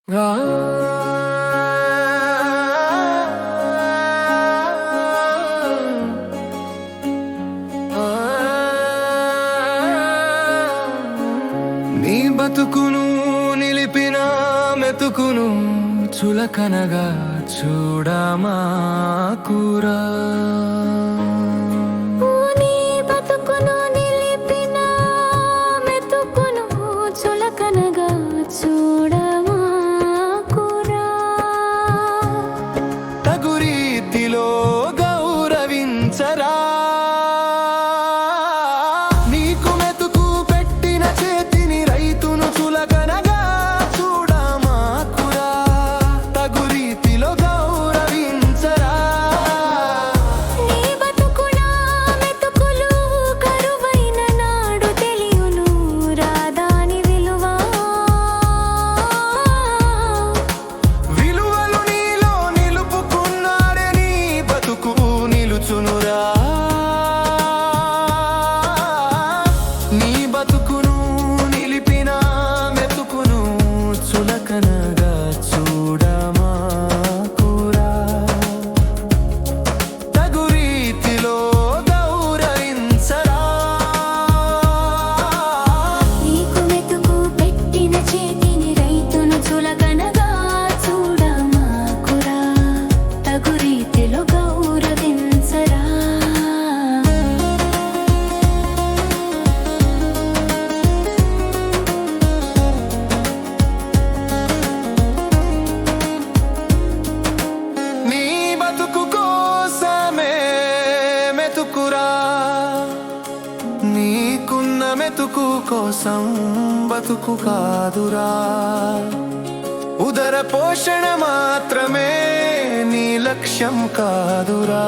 నీ బతుకును నిలిపిన మెతుకును చులకనగా చూడమా కూరా. నీ బతుకును నిలిపిన మెతుకును చులకనగా చూడమా కూరా. తగు రీతిలో గౌరవించరా. నీకు మెతుకు పెట్టిన చేతిని రైతును చులకనగా చూడమా కూరా. తగు రీతిలో గౌరవించరా. నీ బతుకున మెతుకులు కరువైన నాడు తెలియును రాదాని విలువ. విలువలు నీలో నిలుపుకున్నాడే నీ బతుకు నిలుచునురా. నీ బతుకును నిలిపిన మెతుకును చులకనగా చూడమా కూరా. తగు రీతిలో గౌరవించరా. నీకు మెతుకు పెట్టిన చేతిని రైతును చులకనగా చూడమా కూరా. తగు రీతిలో గౌరవించరా. నీ బతుకు కోసమే మెతుకురా. నీకున్న మెతుకు కోసం బతుకు కాదురా. ఉదర పోషణ మాత్రమే నీ లక్ష్యం కాదురా.